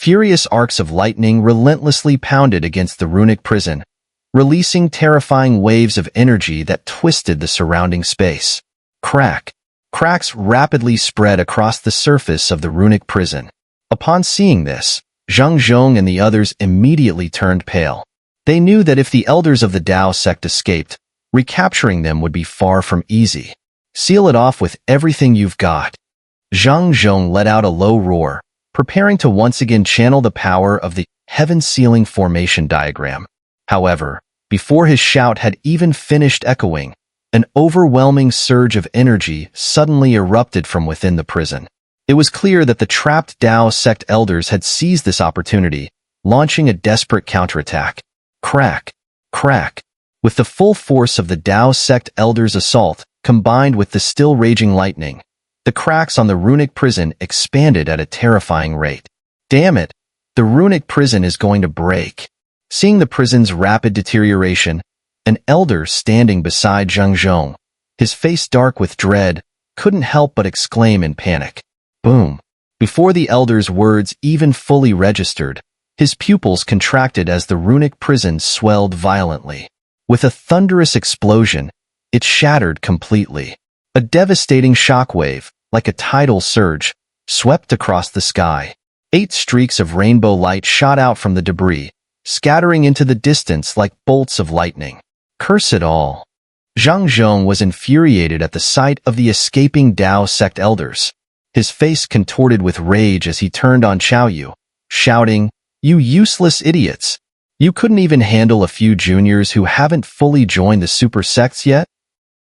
Furious arcs of lightning relentlessly pounded against the runic prison, releasing terrifying waves of energy that twisted the surrounding space. Cracks rapidly spread across the surface of the runic prison. Upon seeing this, Zhang Zhong and the others immediately turned pale. They knew that if the elders of the Dao sect escaped, recapturing them would be far from easy. Seal it off with everything you've got. Zhang Zhong let out a low roar, preparing to once again channel the power of the heaven-sealing formation diagram. However, before his shout had even finished echoing, an overwhelming surge of energy suddenly erupted from within the prison. It was clear that the trapped Dao sect elders had seized this opportunity, launching a desperate counterattack. Crack. With the full force of the Dao sect elders' assault, combined with the still raging lightning, the cracks on the runic prison expanded at a terrifying rate. Damn it! The runic prison is going to break. Seeing the prison's rapid deterioration, an elder standing beside Zhang Zhong, his face dark with dread, couldn't help but exclaim in panic. Boom! Before the elder's words even fully registered, his pupils contracted as the runic prison swelled violently. With a thunderous explosion, it shattered completely. A devastating shockwave, like a tidal surge, swept across the sky. 8 streaks of rainbow light shot out from the debris, scattering into the distance like bolts of lightning. Curse it all! Zhang Zhong was infuriated at the sight of the escaping Dao sect elders. His face contorted with rage as he turned on Xiaoyu, shouting, "You useless idiots! You couldn't even handle a few juniors who haven't fully joined the super sects yet?"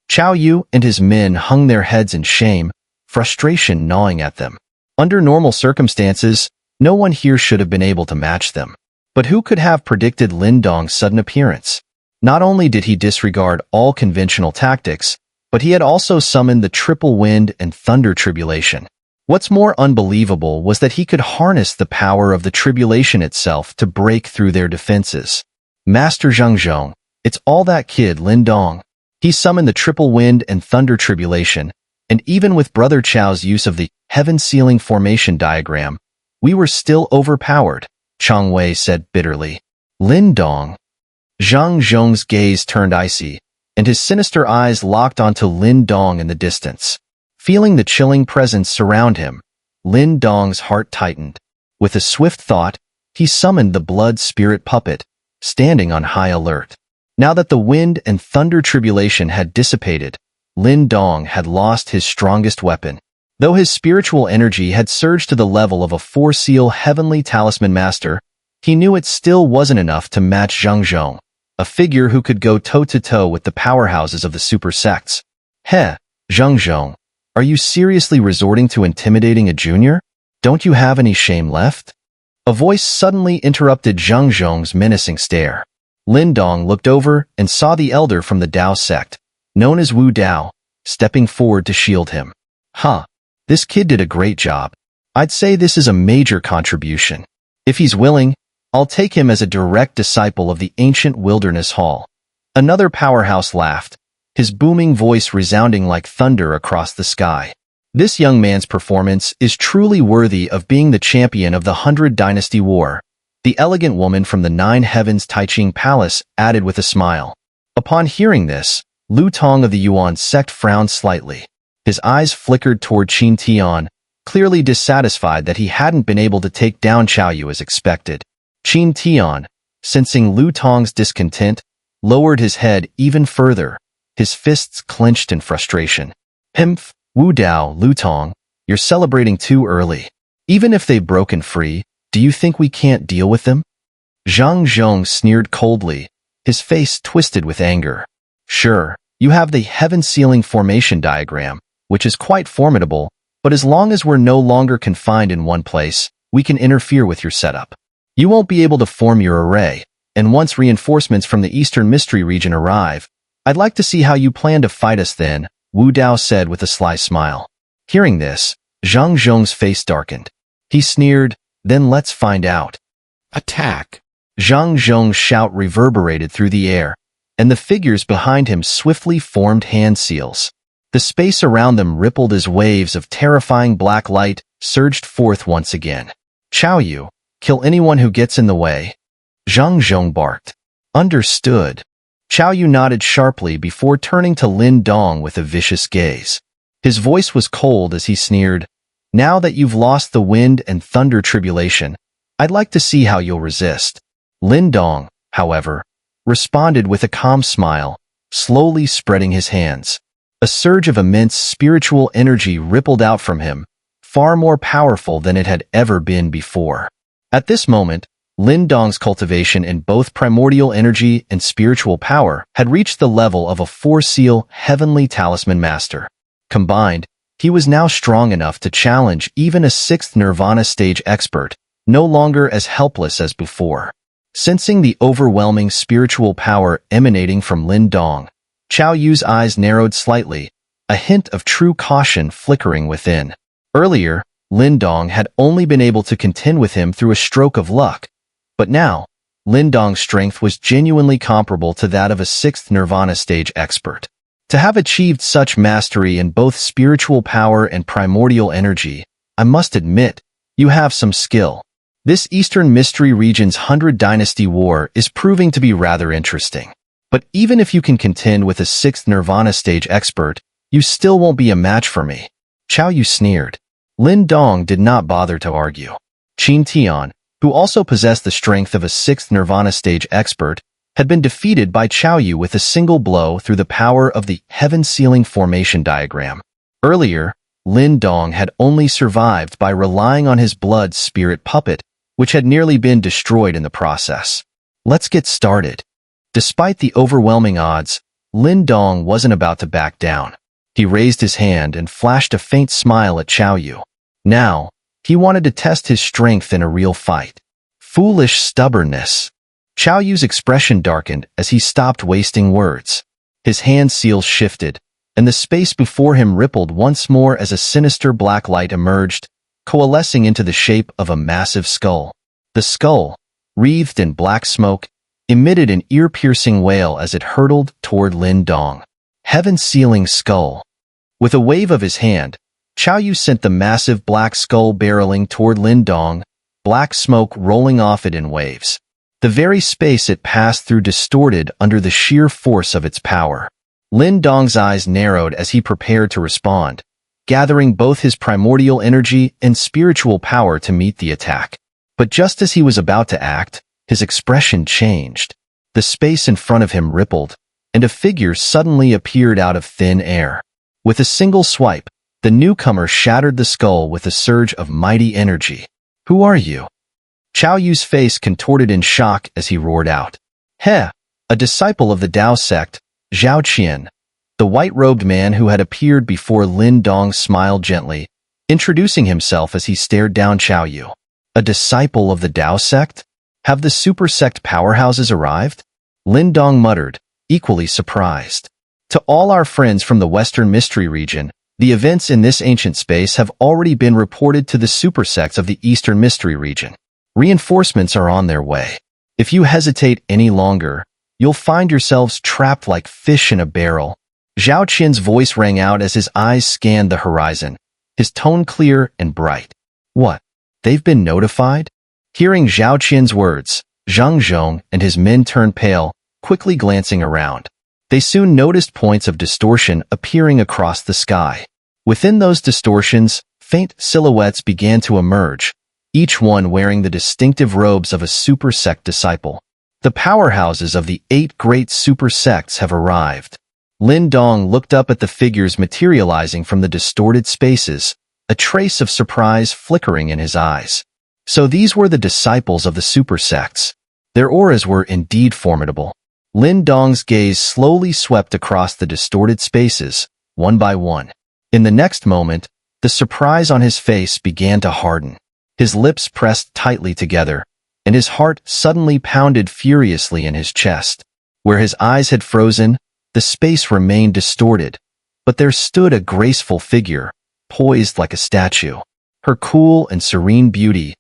Xiaoyu and his men hung their heads in shame, frustration gnawing at them. Under normal circumstances, no one here should have been able to match them. But who could have predicted Lin Dong's sudden appearance? Not only did he disregard all conventional tactics, but he had also summoned the triple wind and thunder tribulation. What's more unbelievable was that he could harness the power of the tribulation itself to break through their defenses. Master Zhang Zhong, it's all that kid Lin Dong. He summoned the triple wind and thunder tribulation, and even with Brother Chao's use of the heaven-sealing formation diagram, we were still overpowered, Chang Wei said bitterly. Lin Dong. Zhang Zhong's gaze turned icy, and his sinister eyes locked onto Lin Dong in the distance. Feeling the chilling presence surround him, Lin Dong's heart tightened. With a swift thought, he summoned the blood spirit puppet, standing on high alert. Now that the wind and thunder tribulation had dissipated, Lin Dong had lost his strongest weapon. Though his spiritual energy had surged to the level of a 4-seal heavenly talisman master, he knew it still wasn't enough to match Zhang Zhong, a figure who could go toe-to-toe with the powerhouses of the super sects. Heh, Zhang Zhong. Are you seriously resorting to intimidating a junior? Don't you have any shame left? A voice suddenly interrupted Zhang Zhong's menacing stare. Lin Dong looked over and saw the elder from the Dao sect, known as Wu Dao, stepping forward to shield him. This kid did a great job. I'd say this is a major contribution. If he's willing, I'll take him as a direct disciple of the ancient wilderness hall. Another powerhouse laughed, his booming voice resounding like thunder across the sky. This young man's performance is truly worthy of being the champion of the 100 Dynasty War. The elegant woman from the 9 Heavens Taiching Palace added with a smile. Upon hearing this, Lu Tong of the Yuan sect frowned slightly. His eyes flickered toward Qin Tian, clearly dissatisfied that he hadn't been able to take down Xiaoyu as expected. Qin Tian, sensing Lu Tong's discontent, lowered his head even further, his fists clenched in frustration. Himph, Wu Dao, Lu Tong, you're celebrating too early. Even if they've broken free, do you think we can't deal with them? Zhang Zhong sneered coldly, his face twisted with anger. Sure, you have the heaven-sealing formation diagram, which is quite formidable, but as long as we're no longer confined in one place, we can interfere with your setup. You won't be able to form your array, and once reinforcements from the Eastern Mystery region arrive, I'd like to see how you plan to fight us then, Wu Dao said with a sly smile. Hearing this, Zhang Zhong's face darkened. He sneered, then let's find out. Attack! Zhang Zhong's shout reverberated through the air, and the figures behind him swiftly formed hand seals. The space around them rippled as waves of terrifying black light surged forth once again. Xiaoyu, Kill anyone who gets in the way. Zhang Zhong barked. Understood. Chao Yu nodded sharply before turning to Lin Dong with a vicious gaze. His voice was cold as he sneered, "Now that you've lost the wind and thunder tribulation, I'd like to see how you'll resist." Lin Dong, however, responded with a calm smile, slowly spreading his hands. A surge of immense spiritual energy rippled out from him, far more powerful than it had ever been before. At this moment, Lin Dong's cultivation in both primordial energy and spiritual power had reached the level of a four-seal heavenly talisman master. Combined, he was now strong enough to challenge even a sixth nirvana stage expert, no longer as helpless as before. Sensing the overwhelming spiritual power emanating from Lin Dong, Chao Yu's eyes narrowed slightly, a hint of true caution flickering within. Earlier, Lin Dong had only been able to contend with him through a stroke of luck, but now, Lin Dong's strength was genuinely comparable to that of a sixth nirvana stage expert. To have achieved such mastery in both spiritual power and primordial energy, I must admit, you have some skill. This Eastern Mystery Region's 100 Dynasty War is proving to be rather interesting. But even if you can contend with a sixth nirvana stage expert, you still won't be a match for me. Chao Yu sneered. Lin Dong did not bother to argue. Qin Tian, who also possessed the strength of a sixth nirvana stage expert, had been defeated by Chao Yu with a single blow through the power of the heaven-sealing formation diagram. Earlier, Lin Dong had only survived by relying on his blood spirit puppet, which had nearly been destroyed in the process. Let's get started. Despite the overwhelming odds, Lin Dong wasn't about to back down. He raised his hand and flashed a faint smile at Chao Yu. Now, he wanted to test his strength in a real fight. Foolish stubbornness. Chao Yu's expression darkened as he stopped wasting words. His hand seals shifted, and the space before him rippled once more as a sinister black light emerged, coalescing into the shape of a massive skull. The skull, wreathed in black smoke, emitted an ear-piercing wail as it hurtled toward Lin Dong. Heaven-sealing skull. With a wave of his hand, Chao Yu sent the massive black skull barreling toward Lin Dong, black smoke rolling off it in waves. The very space it passed through distorted under the sheer force of its power. Lin Dong's eyes narrowed as he prepared to respond, gathering both his primordial energy and spiritual power to meet the attack. But just as he was about to act, his expression changed. The space in front of him rippled, and a figure suddenly appeared out of thin air. With a single swipe, the newcomer shattered the skull with a surge of mighty energy. "Who are you?" Chao Yu's face contorted in shock as he roared out. "Heh, a disciple of the Dao sect, Zhao Qian." The white-robed man who had appeared before Lin Dong smiled gently, introducing himself as he stared down Chao Yu. "A disciple of the Dao sect? Have the super sect powerhouses arrived?" Lin Dong muttered, equally surprised. "To all our friends from the Western Mystery Region, the events in this ancient space have already been reported to the super sects of the Eastern Mystery Region. Reinforcements are on their way. If you hesitate any longer, you'll find yourselves trapped like fish in a barrel." Zhao Qian's voice rang out as his eyes scanned the horizon, his tone clear and bright. "What? They've been notified?" Hearing Zhao Qian's words, Zhang Zhong and his men turned pale, quickly glancing around. They soon noticed points of distortion appearing across the sky. Within those distortions, faint silhouettes began to emerge, each one wearing the distinctive robes of a super sect disciple. The powerhouses of the 8 great super sects have arrived. Lin Dong looked up at the figures materializing from the distorted spaces, a trace of surprise flickering in his eyes. So these were the disciples of the super sects. Their auras were indeed formidable. Lin Dong's gaze slowly swept across the distorted spaces, one by one. In the next moment, the surprise on his face began to harden. His lips pressed tightly together, and his heart suddenly pounded furiously in his chest. Where his eyes had frozen, the space remained distorted, but there stood a graceful figure, poised like a statue. Her cool and serene beauty,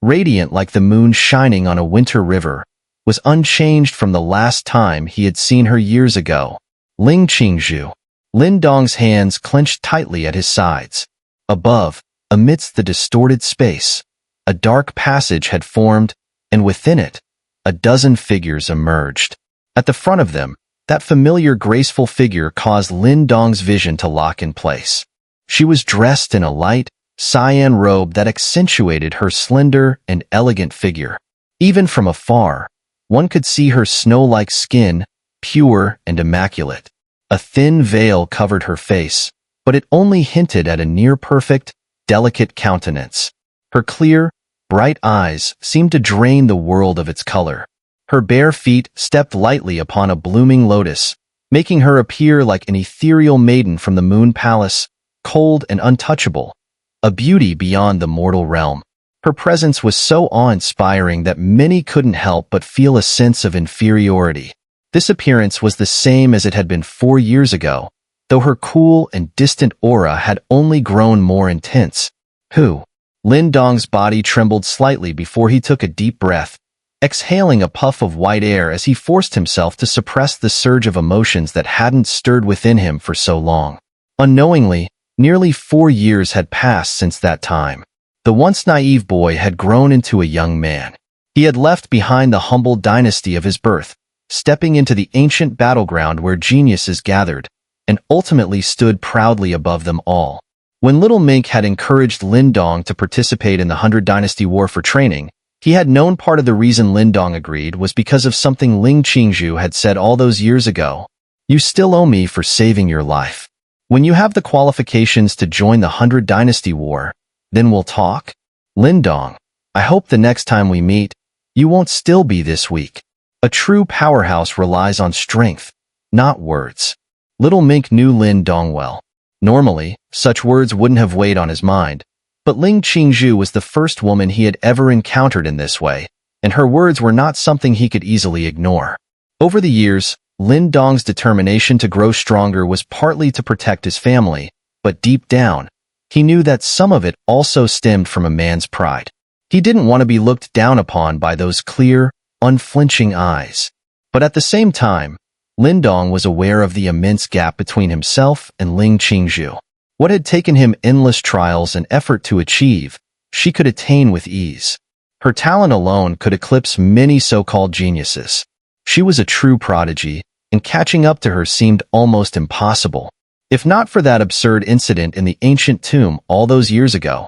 radiant like the moon shining on a winter river, was unchanged from the last time he had seen her years ago. Ling Qingzhu. Lin Dong's hands clenched tightly at his sides. Above, amidst the distorted space, a dark passage had formed, and within it, a dozen figures emerged. At the front of them, that familiar graceful figure caused Lin Dong's vision to lock in place. She was dressed in a light, cyan robe that accentuated her slender and elegant figure. Even from afar, one could see her snow-like skin, pure and immaculate. A thin veil covered her face, but it only hinted at a near-perfect, delicate countenance. Her clear, bright eyes seemed to drain the world of its color. Her bare feet stepped lightly upon a blooming lotus, making her appear like an ethereal maiden from the moon palace, cold and untouchable, a beauty beyond the mortal realm. Her presence was so awe-inspiring that many couldn't help but feel a sense of inferiority. This appearance was the same as it had been 4 years ago, though her cool and distant aura had only grown more intense. Who? Lin Dong's body trembled slightly before he took a deep breath, exhaling a puff of white air as he forced himself to suppress the surge of emotions that hadn't stirred within him for so long. Unknowingly, nearly 4 years had passed since that time. The once naive boy had grown into a young man. He had left behind the humble dynasty of his birth, stepping into the ancient battleground where geniuses gathered, and ultimately stood proudly above them all. When Little Mink had encouraged Lin Dong to participate in the 100 Dynasty War for training, he had known part of the reason Lin Dong agreed was because of something Ling Qingzhu had said all those years ago. "You still owe me for saving your life. When you have the qualifications to join the 100 Dynasty War, then we'll talk. Lin Dong, I hope the next time we meet, you won't still be this weak." A true powerhouse relies on strength, not words. Little Mink knew Lin Dong well. Normally, such words wouldn't have weighed on his mind, but Ling Qingzhu was the first woman he had ever encountered in this way, and her words were not something he could easily ignore. Over the years, Lin Dong's determination to grow stronger was partly to protect his family, but deep down, he knew that some of it also stemmed from a man's pride. He didn't want to be looked down upon by those clear, unflinching eyes. But at the same time, Lin Dong was aware of the immense gap between himself and Ling Qingzhu. What had taken him endless trials and effort to achieve, she could attain with ease. Her talent alone could eclipse many so-called geniuses. She was a true prodigy, and catching up to her seemed almost impossible. If not for that absurd incident in the ancient tomb all those years ago,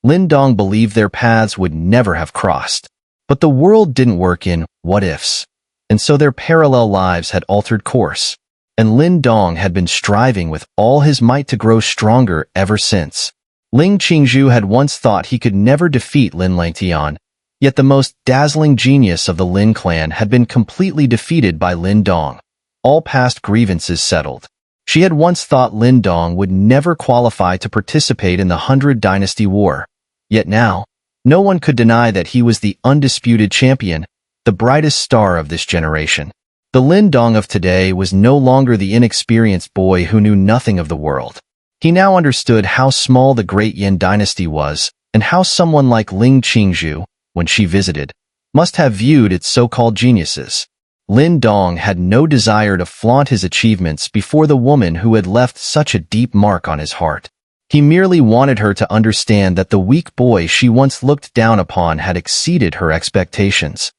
Lin Dong believed their paths would never have crossed. But the world didn't work in what-ifs, and so their parallel lives had altered course, and Lin Dong had been striving with all his might to grow stronger ever since. Ling Qingzhu had once thought he could never defeat Lin Langtian, yet the most dazzling genius of the Lin clan had been completely defeated by Lin Dong, all past grievances settled. She had once thought Lin Dong would never qualify to participate in the 100 Dynasty War, yet now, no one could deny that he was the undisputed champion, the brightest star of this generation. The Lin Dong of today was no longer the inexperienced boy who knew nothing of the world. He now understood how small the great Yan dynasty was, and how someone like Ling Qingzhu, when she visited, must have viewed its so-called geniuses. Lin Dong had no desire to flaunt his achievements before the woman who had left such a deep mark on his heart. He merely wanted her to understand that the weak boy she once looked down upon had exceeded her expectations.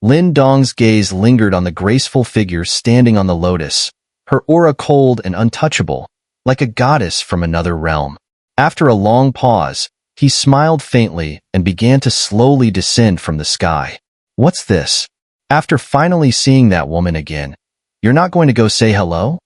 Lin Dong's gaze lingered on the graceful figure standing on the lotus, her aura cold and untouchable, like a goddess from another realm. After a long pause, he smiled faintly and began to slowly descend from the sky. "What's this?" After finally seeing that woman again, "You're not going to go say hello?"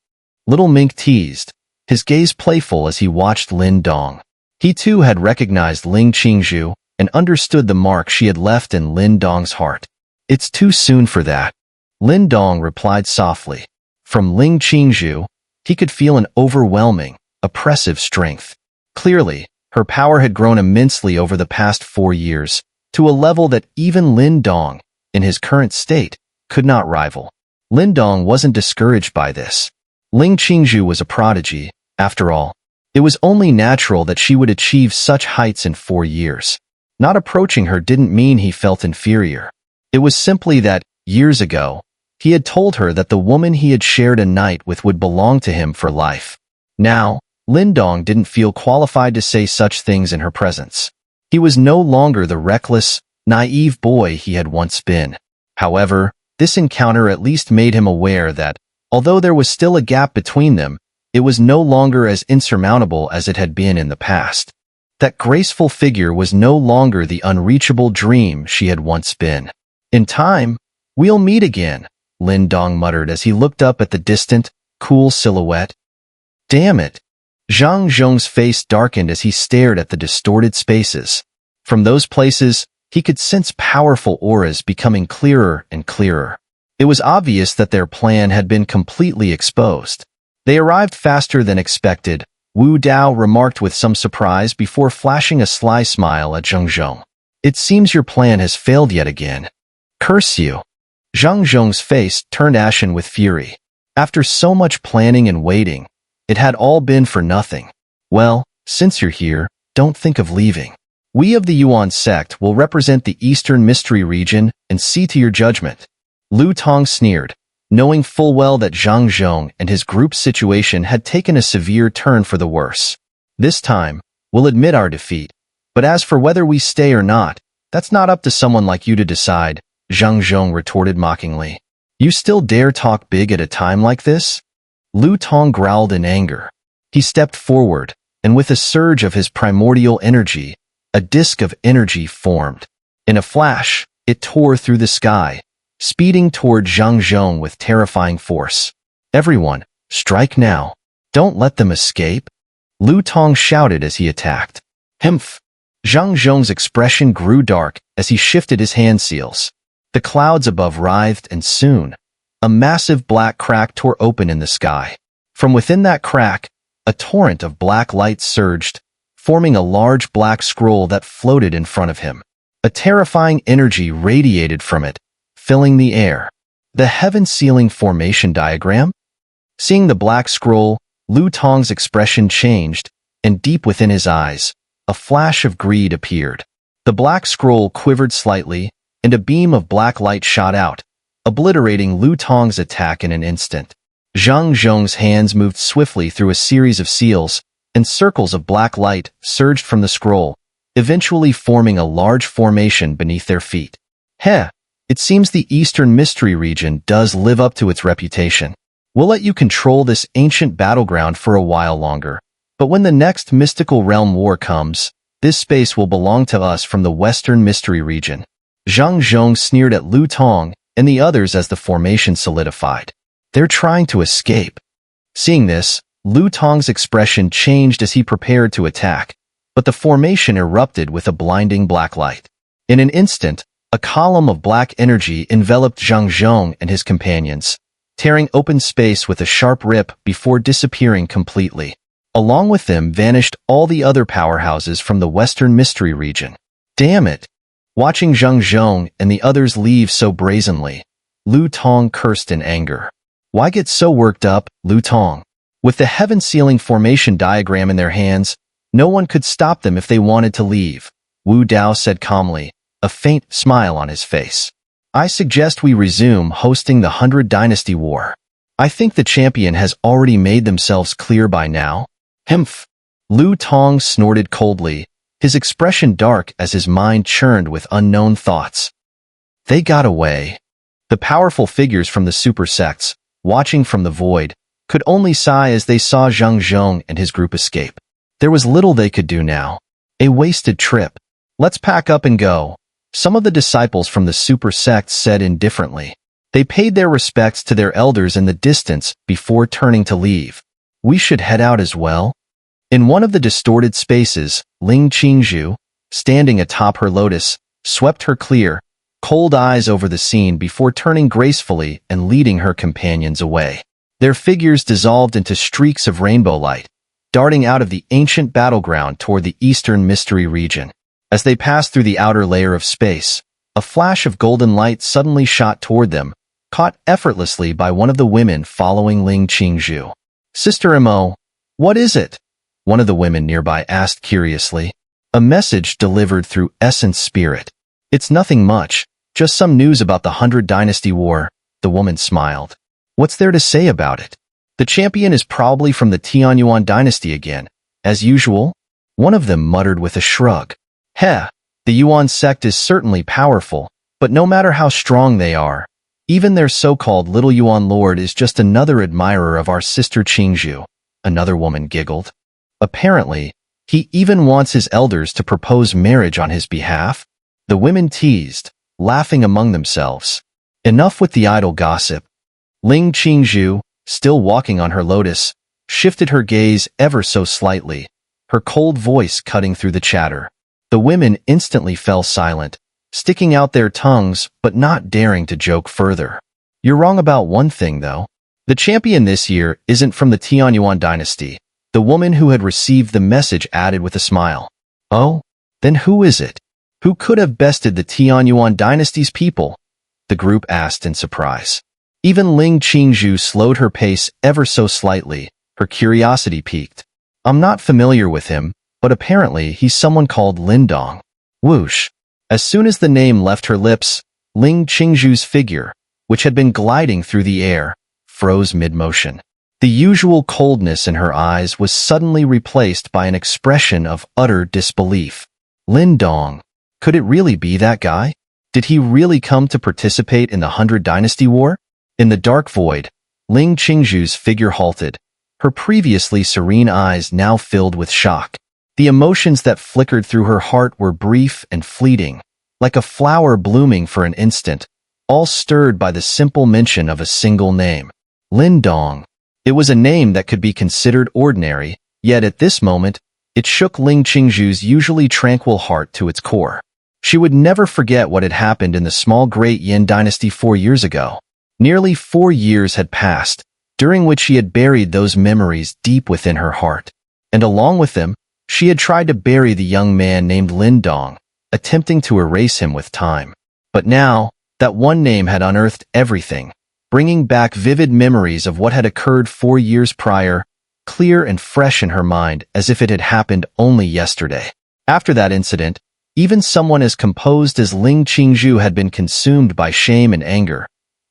Little Mink teased, his gaze playful as he watched Lin Dong. He too had recognized Ling Qingzhu and understood the mark she had left in Lin Dong's heart. "It's too soon for that," Lin Dong replied softly. From Ling Qingzhu, he could feel an overwhelming, oppressive strength. Clearly, her power had grown immensely over the past 4 years, to a level that even Lin Dong, in his current state, could not rival. Lin Dong wasn't discouraged by this. Ling Qingzhu was a prodigy, after all. It was only natural that she would achieve such heights in 4 years. Not approaching her didn't mean he felt inferior. It was simply that, years ago, he had told her that the woman he had shared a night with would belong to him for life. Now, Lin Dong didn't feel qualified to say such things in her presence. He was no longer the reckless, naive boy he had once been. However, this encounter at least made him aware that, although there was still a gap between them, it was no longer as insurmountable as it had been in the past. That graceful figure was no longer the unreachable dream she had once been. In time, we'll meet again, Lin Dong muttered as he looked up at the distant, cool silhouette. Damn it! Zhang Zhong's face darkened as he stared at the distorted spaces. From those places, he could sense powerful auras becoming clearer and clearer. It was obvious that their plan had been completely exposed. They arrived faster than expected, Wu Dao remarked with some surprise before flashing a sly smile at Zhang Zhong. It seems your plan has failed yet again. Curse you! Zhang Zhong's face turned ashen with fury. After so much planning and waiting, it had all been for nothing. Well, since you're here, don't think of leaving. We of the Yuan sect will represent the Eastern Mystery region and see to your judgment. Lu Tong sneered, knowing full well that Zhang Zhong and his group's situation had taken a severe turn for the worse. This time, we'll admit our defeat, but as for whether we stay or not, that's not up to someone like you to decide, Zhang Zhong retorted mockingly. You still dare talk big at a time like this? Lu Tong growled in anger. He stepped forward, and with a surge of his primordial energy, a disk of energy formed. In a flash, it tore through the sky, speeding toward Zhang Zhong with terrifying force. Everyone, strike now. Don't let them escape. Lu Tong shouted as he attacked. Humph! Zhang Zhong's expression grew dark as he shifted his hand seals. The clouds above writhed and soon, a massive black crack tore open in the sky. From within that crack, a torrent of black light surged, forming a large black scroll that floated in front of him. A terrifying energy radiated from it, filling the air. The heaven-sealing formation diagram? Seeing the black scroll, Lu Tong's expression changed, and deep within his eyes, a flash of greed appeared. The black scroll quivered slightly, and a beam of black light shot out, obliterating Lu Tong's attack in an instant. Zhang Zhong's hands moved swiftly through a series of seals, and circles of black light surged from the scroll, eventually forming a large formation beneath their feet. Heh! It seems the Eastern Mystery region does live up to its reputation. We'll let you control this ancient battleground for a while longer, but when the next mystical realm war comes, this space will belong to us from the Western Mystery region. Zhang Zhong sneered at Lu Tong and the others as the formation solidified. They're trying to escape. Seeing this, Lu Tong's expression changed as he prepared to attack, but the formation erupted with a blinding black light. In an instant, a column of black energy enveloped Zhang Zhong and his companions, tearing open space with a sharp rip before disappearing completely. Along with them vanished all the other powerhouses from the Western Mystery region. Damn it! Watching Zhang Zhong and the others leave so brazenly, Lu Tong cursed in anger. Why get so worked up, Lu Tong? With the heaven-sealing formation diagram in their hands, no one could stop them if they wanted to leave, Wu Dao said calmly, a faint smile on his face. I suggest we resume hosting the 100 Dynasty War. I think the champion has already made themselves clear by now. Humph! Lu Tong snorted coldly, his expression dark as his mind churned with unknown thoughts. They got away. The powerful figures from the super sects, watching from the void, could only sigh as they saw Zhang Zhong and his group escape. There was little they could do now. A wasted trip. Let's pack up and go, some of the disciples from the super sects said indifferently. They paid their respects to their elders in the distance before turning to leave. We should head out as well. In one of the distorted spaces, Ling Qingzhu, standing atop her lotus, swept her clear, cold eyes over the scene before turning gracefully and leading her companions away. Their figures dissolved into streaks of rainbow light, darting out of the ancient battleground toward the Eastern Mystery region. As they passed through the outer layer of space, a flash of golden light suddenly shot toward them, caught effortlessly by one of the women following Ling Qingzhu. Sister Mo, what is it? One of the women nearby asked curiously. A message delivered through Essence Spirit. It's nothing much, just some news about the 100 Dynasty War, the woman smiled. What's there to say about it? The champion is probably from the Tianyuan dynasty again, as usual. One of them muttered with a shrug. Heh, the Yuan sect is certainly powerful, but no matter how strong they are, even their so-called little Yuan lord is just another admirer of our sister Qingzhu, another woman giggled. Apparently, he even wants his elders to propose marriage on his behalf. The women teased, laughing among themselves. Enough with the idle gossip. Ling Qingzhu, still walking on her lotus, shifted her gaze ever so slightly, her cold voice cutting through the chatter. The women instantly fell silent, sticking out their tongues but not daring to joke further. You're wrong about one thing, though. The champion this year isn't from the Tianyuan dynasty. The woman who had received the message added with a smile. Oh? Then who is it? Who could have bested the Tianyuan dynasty's people? The group asked in surprise. Even Ling Qingzhu slowed her pace ever so slightly, her curiosity piqued. I'm not familiar with him, but apparently he's someone called Lin Dong. Whoosh. As soon as the name left her lips, Ling Qingzhu's figure, which had been gliding through the air, froze mid-motion. The usual coldness in her eyes was suddenly replaced by an expression of utter disbelief. Lin Dong. Could it really be that guy? Did he really come to participate in the 100 Dynasty War? In the dark void, Ling Qingzhu's figure halted, her previously serene eyes now filled with shock. The emotions that flickered through her heart were brief and fleeting, like a flower blooming for an instant, all stirred by the simple mention of a single name. Lin Dong. It was a name that could be considered ordinary, yet at this moment, it shook Ling Qingzhu's usually tranquil heart to its core. She would never forget what had happened in the small Great Yin dynasty 4 years ago. Nearly 4 years had passed, during which she had buried those memories deep within her heart. And along with them, she had tried to bury the young man named Lin Dong, attempting to erase him with time. But now, that one name had unearthed everything, bringing back vivid memories of what had occurred 4 years prior, clear and fresh in her mind as if it had happened only yesterday. After that incident, even someone as composed as Ling Qingzhu had been consumed by shame and anger,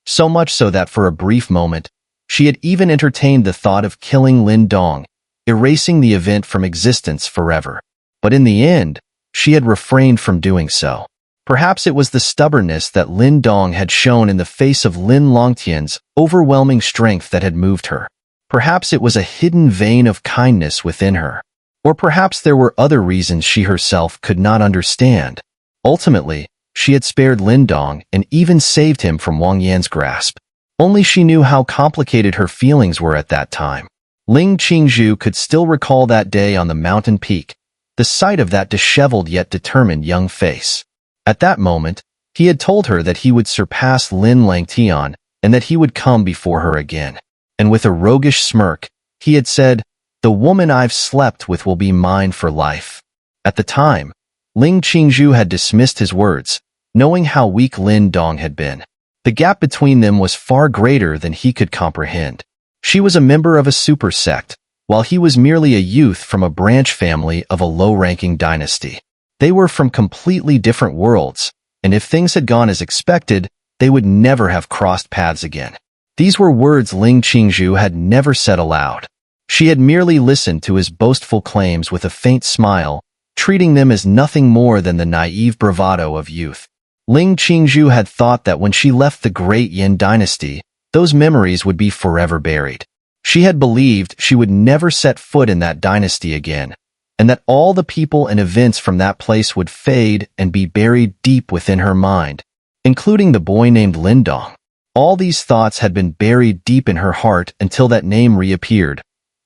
so much so that for a brief moment, she had even entertained the thought of killing Lin Dong, erasing the event from existence forever. But in the end, she had refrained from doing so. Perhaps it was the stubbornness that Lin Dong had shown in the face of Lin Longtian's overwhelming strength that had moved her. Perhaps it was a hidden vein of kindness within her. Or perhaps there were other reasons she herself could not understand. Ultimately, she had spared Lin Dong and even saved him from Wang Yan's grasp. Only she knew how complicated her feelings were at that time. Ling Qingzhu could still recall that day on the mountain peak, the sight of that disheveled yet determined young face. At that moment, he had told her that he would surpass Lin Langtian and that he would come before her again. And with a roguish smirk, he had said, "The woman I've slept with will be mine for life." At the time, Ling Qingzhu had dismissed his words, knowing how weak Lin Dong had been. The gap between them was far greater than he could comprehend. She was a member of a super sect, while he was merely a youth from a branch family of a low-ranking dynasty. They were from completely different worlds, and if things had gone as expected, they would never have crossed paths again. These were words Ling Qingzhu had never said aloud. She had merely listened to his boastful claims with a faint smile, treating them as nothing more than the naive bravado of youth. Ling Qingzhu had thought that when she left the Great Yin dynasty, those memories would be forever buried. She had believed she would never set foot in that dynasty again, and that all the people and events from that place would fade and be buried deep within her mind, including the boy named Lin Dong. All these thoughts had been buried deep in her heart until that name reappeared,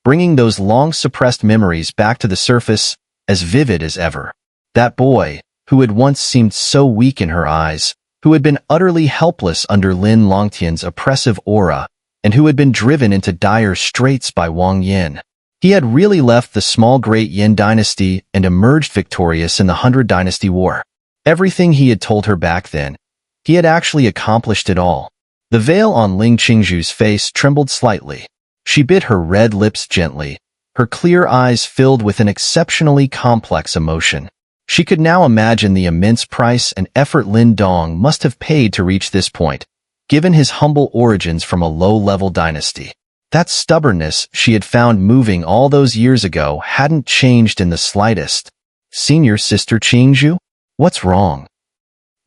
bringing those long-suppressed memories back to the surface, as vivid as ever. That boy, who had once seemed so weak in her eyes, who had been utterly helpless under Lin Longtian's oppressive aura, and who had been driven into dire straits by Wang Yan. He had really left the small Great Yin dynasty and emerged victorious in the 100 Dynasty War. Everything he had told her back then, he had actually accomplished it all. The veil on Ling Qingzhu's face trembled slightly. She bit her red lips gently, her clear eyes filled with an exceptionally complex emotion. She could now imagine the immense price and effort Lin Dong must have paid to reach this point, given his humble origins from a low-level dynasty. That stubbornness she had found moving all those years ago hadn't changed in the slightest. Senior Sister Qingzhu? What's wrong?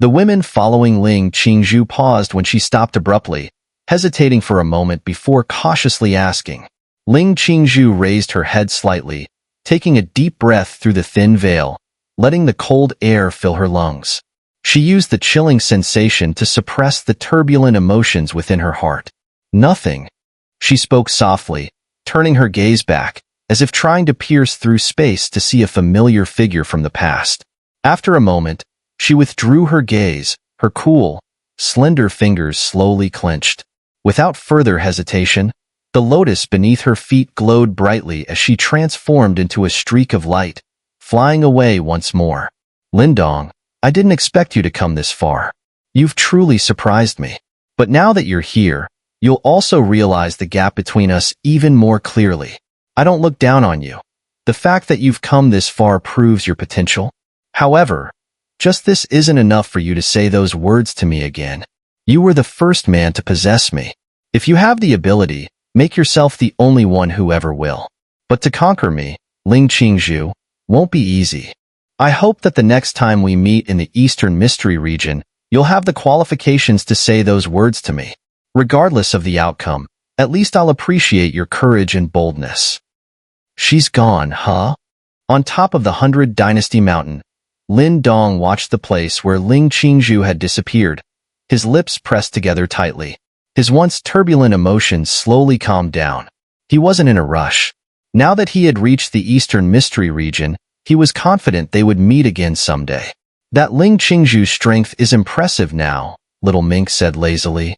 The women following Ling Qingzhu paused when she stopped abruptly, hesitating for a moment before cautiously asking. Ling Qingzhu raised her head slightly, taking a deep breath through the thin veil, letting the cold air fill her lungs. She used the chilling sensation to suppress the turbulent emotions within her heart. Nothing. She spoke softly, turning her gaze back, as if trying to pierce through space to see a familiar figure from the past. After a moment, she withdrew her gaze, her cool, slender fingers slowly clenched. Without further hesitation, the lotus beneath her feet glowed brightly as she transformed into a streak of light, flying away once more. Lin Dong, I didn't expect you to come this far. You've truly surprised me. But now that you're here, you'll also realize the gap between us even more clearly. I don't look down on you. The fact that you've come this far proves your potential. However, just this isn't enough for you to say those words to me again. You were the first man to possess me. If you have the ability, make yourself the only one who ever will. But to conquer me, Ling Qingzhu, won't be easy. I hope that the next time we meet in the Eastern Mystery region, you'll have the qualifications to say those words to me. Regardless of the outcome, at least I'll appreciate your courage and boldness. She's gone, huh? On top of the 100 Dynasty Mountain, Lin Dong watched the place where Ling Qingzhu had disappeared, his lips pressed together tightly. His once turbulent emotions slowly calmed down. He wasn't in a rush. Now that he had reached the Eastern Mystery region, he was confident they would meet again someday. That Ling Qingzhu's strength is impressive now, Little Mink said lazily.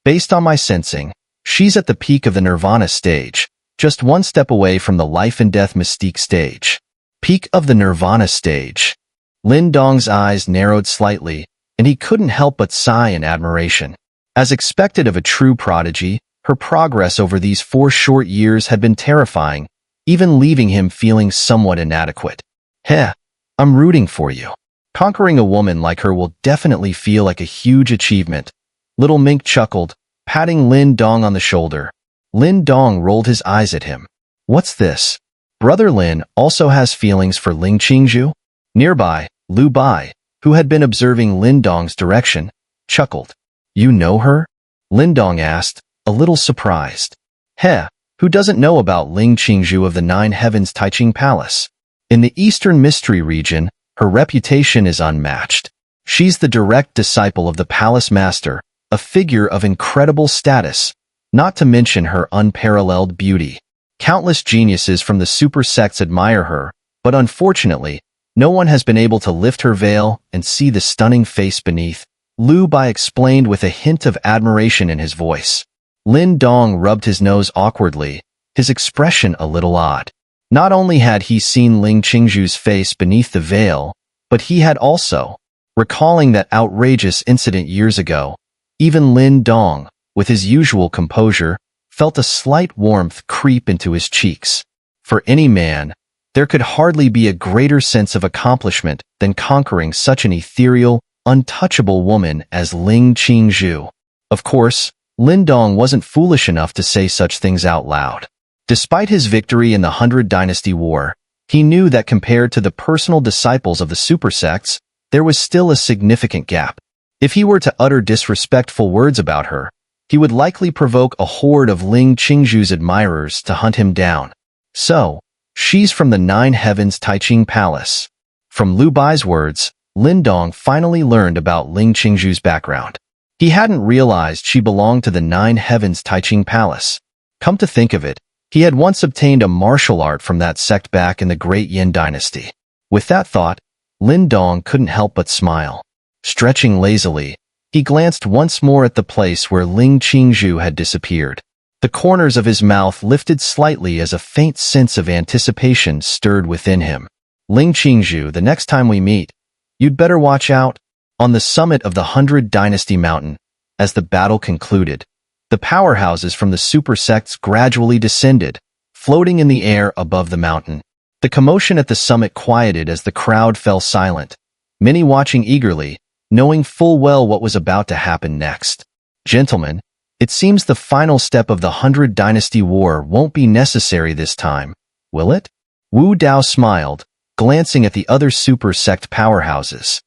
Based on my sensing, she's at the peak of the Nirvana stage, just one step away from the life and death mystique stage. Peak of the Nirvana stage. Lin Dong's eyes narrowed slightly, and he couldn't help but sigh in admiration. As expected of a true prodigy, her progress over these 4 short years had been terrifying, even leaving him feeling somewhat inadequate. Heh, I'm rooting for you. Conquering a woman like her will definitely feel like a huge achievement. Little Mink chuckled, patting Lin Dong on the shoulder. Lin Dong rolled his eyes at him. What's this? Brother Lin also has feelings for Ling Qingzhu? Nearby, Lu Bai, who had been observing Lin Dong's direction, chuckled. You know her? Lin Dong asked, a little surprised. Heh, who doesn't know about Ling Qingzhu of the 9 Heavens Taiching Palace? In the Eastern Mystery region, her reputation is unmatched. She's the direct disciple of the Palace Master, a figure of incredible status, not to mention her unparalleled beauty. Countless geniuses from the super sects admire her, but unfortunately, no one has been able to lift her veil and see the stunning face beneath, Lu Bai explained with a hint of admiration in his voice. Lin Dong rubbed his nose awkwardly, his expression a little odd. Not only had he seen Ling Qingzhu's face beneath the veil, but he had also, recalling that outrageous incident years ago, even Lin Dong, with his usual composure, felt a slight warmth creep into his cheeks. For any man, there could hardly be a greater sense of accomplishment than conquering such an ethereal, untouchable woman as Ling Qingzhu. Of course, Lin Dong wasn't foolish enough to say such things out loud. Despite his victory in the 100 Dynasty War, he knew that compared to the personal disciples of the super sects, there was still a significant gap. If he were to utter disrespectful words about her, he would likely provoke a horde of Ling Qingzhu's admirers to hunt him down. So, she's from the 9 Heavens Taiching Palace. From Lu Bai's words, Lin Dong finally learned about Ling Qingzhu's background. He hadn't realized she belonged to the 9 Heavens Taiching Palace. Come to think of it, he had once obtained a martial art from that sect back in the Great Yin Dynasty. With that thought, Lin Dong couldn't help but smile. Stretching lazily, he glanced once more at the place where Ling Qingzhu had disappeared. The corners of his mouth lifted slightly as a faint sense of anticipation stirred within him. Ling Qingzhu, the next time we meet, you'd better watch out. On the summit of the 100 Dynasty Mountain, as the battle concluded, the powerhouses from the super sects gradually descended, floating in the air above the mountain. The commotion at the summit quieted as the crowd fell silent, many watching eagerly, knowing full well what was about to happen next. Gentlemen, it seems the final step of the 100 Dynasty War won't be necessary this time, will it? Wu Dao smiled, glancing at the other super sect powerhouses.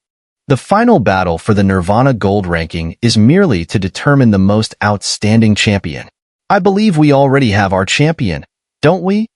The final battle for the Nirvana Gold ranking is merely to determine the most outstanding champion. I believe we already have our champion, don't we?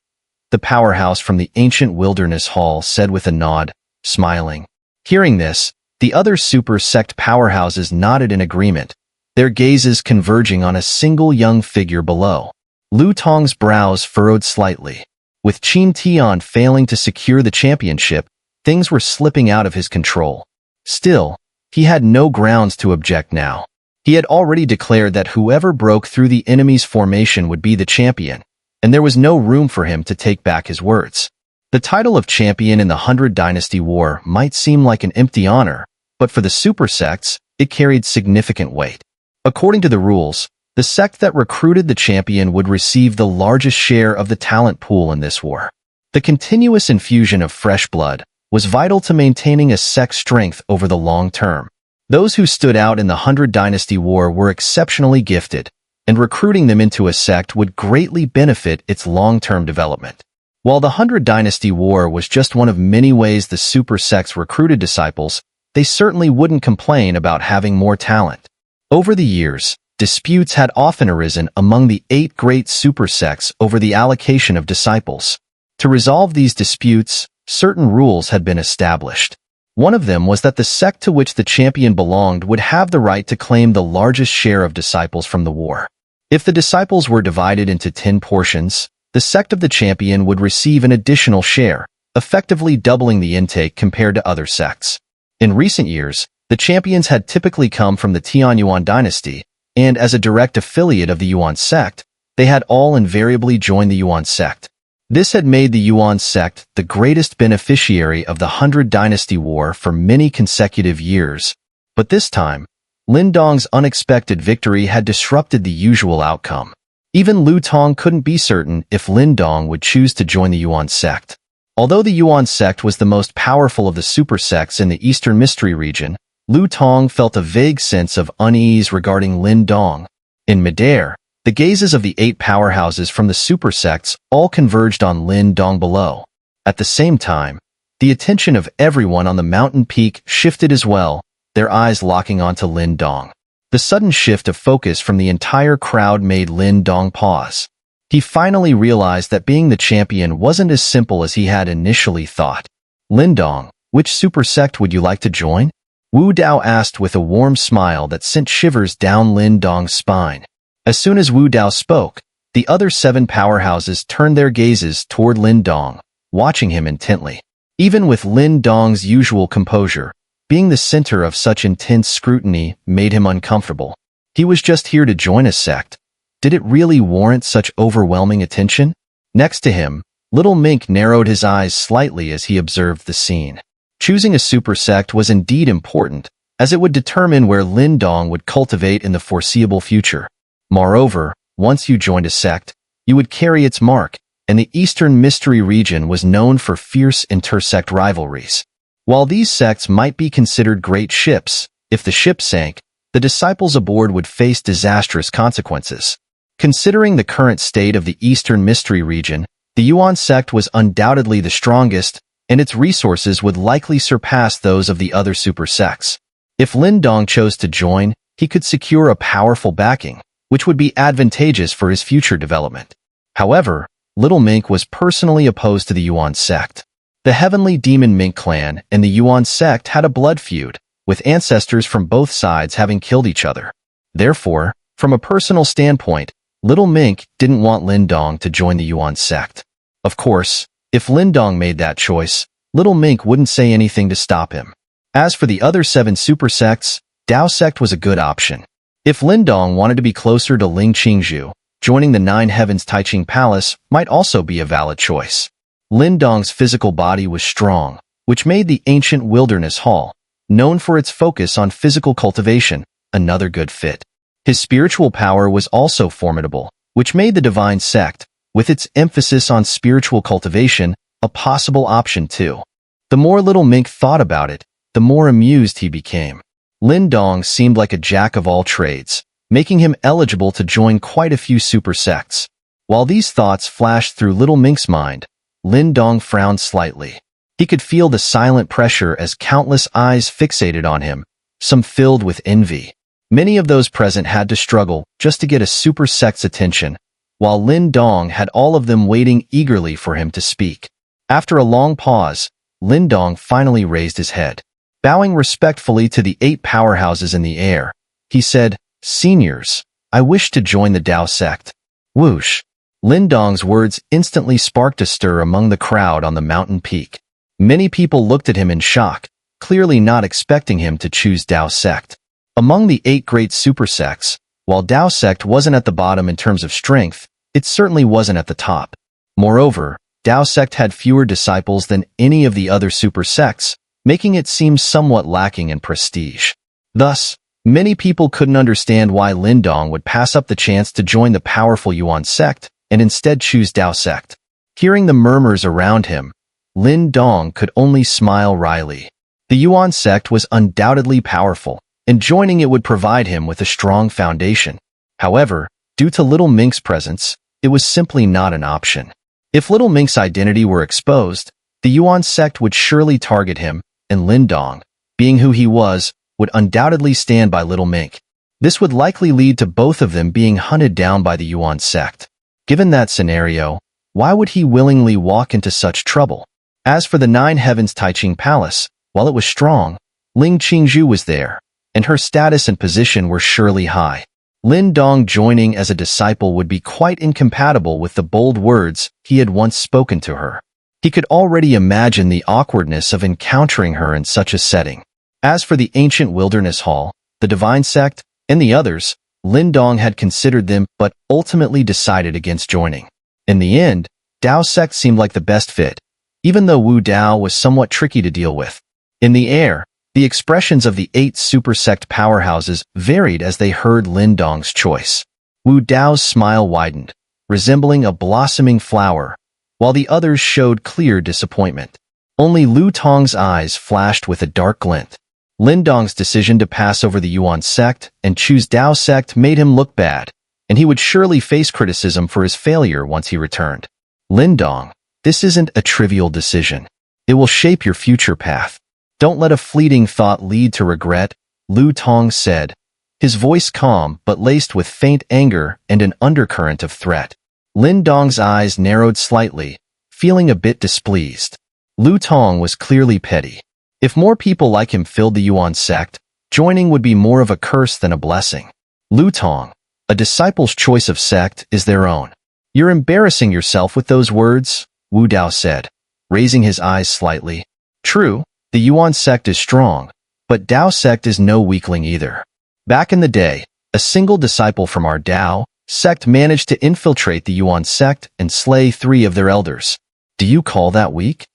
The powerhouse from the ancient wilderness hall said with a nod, smiling. Hearing this, the other super sect powerhouses nodded in agreement, their gazes converging on a single young figure below. Lu Tong's brows furrowed slightly. With Qin Tian failing to secure the championship, things were slipping out of his control. Still, he had no grounds to object now. He had already declared that whoever broke through the enemy's formation would be the champion, and there was no room for him to take back his words. The title of champion in the 100 Dynasty War might seem like an empty honor, but for the super sects, it carried significant weight. According to the rules, the sect that recruited the champion would receive the largest share of the talent pool in this war. The continuous infusion of fresh blood was vital to maintaining a sect's strength over the long term. Those who stood out in the 100 Dynasty War were exceptionally gifted, and recruiting them into a sect would greatly benefit its long-term development. While the 100 Dynasty War was just one of many ways the super sects recruited disciples, they certainly wouldn't complain about having more talent. Over the years, disputes had often arisen among the 8 great super sects over the allocation of disciples. To resolve these disputes, certain rules had been established. One of them was that the sect to which the champion belonged would have the right to claim the largest share of disciples from the war. If the disciples were divided into 10 portions, the sect of the champion would receive an additional share, effectively doubling the intake compared to other sects. In recent years, the champions had typically come from the Tianyuan dynasty, and as a direct affiliate of the Yuan sect, they had all invariably joined the Yuan sect. This had made the Yuan sect the greatest beneficiary of the 100 Dynasty War for many consecutive years, but this time, Lin Dong's unexpected victory had disrupted the usual outcome. Even Lu Tong couldn't be certain if Lin Dong would choose to join the Yuan sect. Although the Yuan sect was the most powerful of the super sects in the Eastern Mystery region, Lu Tong felt a vague sense of unease regarding Lin Dong. In midair, the gazes of the 8 powerhouses from the super sects all converged on Lin Dong below. At the same time, the attention of everyone on the mountain peak shifted as well, their eyes locking onto Lin Dong. The sudden shift of focus from the entire crowd made Lin Dong pause. He finally realized that being the champion wasn't as simple as he had initially thought. Lin Dong, which super sect would you like to join? Wu Dao asked with a warm smile that sent shivers down Lin Dong's spine. As soon as Wu Dao spoke, the other 7 powerhouses turned their gazes toward Lin Dong, watching him intently. Even with Lin Dong's usual composure, being the center of such intense scrutiny made him uncomfortable. He was just here to join a sect. Did it really warrant such overwhelming attention? Next to him, Little Mink narrowed his eyes slightly as he observed the scene. Choosing a super sect was indeed important, as it would determine where Lin Dong would cultivate in the foreseeable future. Moreover, once you joined a sect, you would carry its mark, and the Eastern Mystery region was known for fierce inter-sect rivalries. While these sects might be considered great ships, if the ship sank, the disciples aboard would face disastrous consequences. Considering the current state of the Eastern Mystery region, the Yuan sect was undoubtedly the strongest, and its resources would likely surpass those of the other super sects. If Lin Dong chose to join, he could secure a powerful backing, which would be advantageous for his future development. However, Little Mink was personally opposed to the Yuan sect. The Heavenly Demon Mink clan and the Yuan sect had a blood feud, with ancestors from both sides having killed each other. Therefore, from a personal standpoint, Little Mink didn't want Lin Dong to join the Yuan sect. Of course, if Lin Dong made that choice, Little Mink wouldn't say anything to stop him. As for the other 7 super sects, Dao sect was a good option. If Lin Dong wanted to be closer to Ling Qingzhu, joining the 9 Heavens Taiching Palace might also be a valid choice. Lin Dong's physical body was strong, which made the ancient wilderness hall, known for its focus on physical cultivation, another good fit. His spiritual power was also formidable, which made the divine sect, with its emphasis on spiritual cultivation, a possible option too. The more Little Mink thought about it, the more amused he became. Lin Dong seemed like a jack of all trades, making him eligible to join quite a few super sects. While these thoughts flashed through Little Mink's mind, Lin Dong frowned slightly. He could feel the silent pressure as countless eyes fixated on him, some filled with envy. Many of those present had to struggle just to get a super sect's attention, while Lin Dong had all of them waiting eagerly for him to speak. After a long pause, Lin Dong finally raised his head. Bowing respectfully to the 8 powerhouses in the air, he said, "Seniors, I wish to join the Dao sect." Whoosh! Lin Dong's words instantly sparked a stir among the crowd on the mountain peak. Many people looked at him in shock, clearly not expecting him to choose Dao sect. Among the 8 great super sects, while Dao sect wasn't at the bottom in terms of strength, it certainly wasn't at the top. Moreover, Dao sect had fewer disciples than any of the other super sects, making it seem somewhat lacking in prestige. Thus, many people couldn't understand why Lin Dong would pass up the chance to join the powerful Yuan sect and instead choose Dao sect. Hearing the murmurs around him, Lin Dong could only smile wryly. The Yuan sect was undoubtedly powerful, and joining it would provide him with a strong foundation. However, due to Little Mink's presence, it was simply not an option. If Little Mink's identity were exposed, the Yuan sect would surely target him, and Lin Dong, being who he was, would undoubtedly stand by Little Mink. This would likely lead to both of them being hunted down by the Yuan sect. Given that scenario, why would he willingly walk into such trouble? As for the 9 Heavens Taiching Palace, while it was strong, Ling Qingzhu was there, and her status and position were surely high. Lin Dong joining as a disciple would be quite incompatible with the bold words he had once spoken to her. He could already imagine the awkwardness of encountering her in such a setting. As for the ancient wilderness hall, the divine sect, and the others, Lin Dong had considered them but ultimately decided against joining. In the end, Dao sect seemed like the best fit, even though Wu Dao was somewhat tricky to deal with. In the air, the expressions of the 8 super sect powerhouses varied as they heard Lin Dong's choice. Wu Dao's smile widened, resembling a blossoming flower, while the others showed clear disappointment. Only Lu Tong's eyes flashed with a dark glint. Lin Dong's decision to pass over the Yuan sect and choose Dao sect made him look bad, and he would surely face criticism for his failure once he returned. Lin Dong, this isn't a trivial decision. It will shape your future path. Don't let a fleeting thought lead to regret, Lu Tong said, his voice calm but laced with faint anger and an undercurrent of threat. Lin Dong's eyes narrowed slightly, feeling a bit displeased. Lu Tong was clearly petty. If more people like him filled the Yuan sect, joining would be more of a curse than a blessing. Lu Tong, a disciple's choice of sect is their own. You're embarrassing yourself with those words, Wu Dao said, raising his eyes slightly. True, the Yuan sect is strong, but Dao sect is no weakling either. Back in the day, a single disciple from our Dao sect managed to infiltrate the Yuan sect and slay 3 of their elders. Do you call that weak?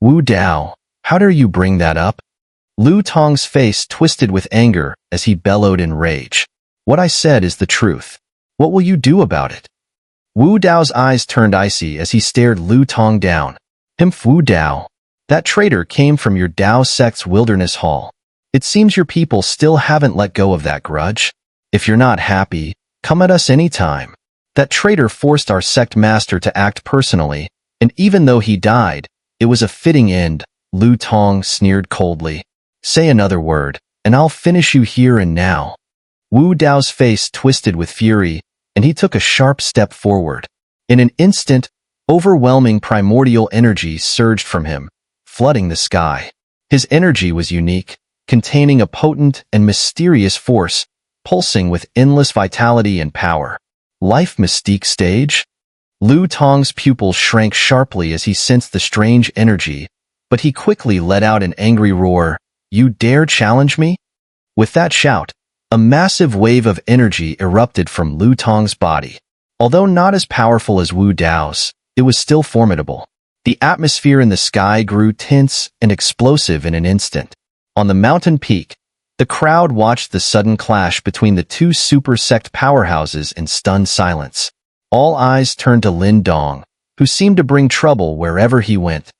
Wu Dao, how dare you bring that up? Lu Tong's face twisted with anger as he bellowed in rage. What I said is the truth. What will you do about it? Wu Dao's eyes turned icy as he stared Lu Tong down. Wu Dao, that traitor came from your Dao sect's wilderness hall. It seems your people still haven't let go of that grudge. If you're not happy, come at us anytime. That traitor forced our sect master to act personally, and even though he died, it was a fitting end, Lu Tong sneered coldly. Say another word, and I'll finish you here and now. Wu Dao's face twisted with fury, and he took a sharp step forward. In an instant, overwhelming primordial energy surged from him, flooding the sky. His energy was unique, containing a potent and mysterious force, pulsing with endless vitality and power. Life mystique stage? Lu Tong's pupils shrank sharply as he sensed the strange energy, but he quickly let out an angry roar. You dare challenge me? With that shout, a massive wave of energy erupted from Lu Tong's body. Although not as powerful as Wu Dao's, it was still formidable. The atmosphere in the sky grew tense and explosive in an instant. On the mountain peak, the crowd watched the sudden clash between the 2 super sect powerhouses in stunned silence. All eyes turned to Lin Dong, who seemed to bring trouble wherever he went.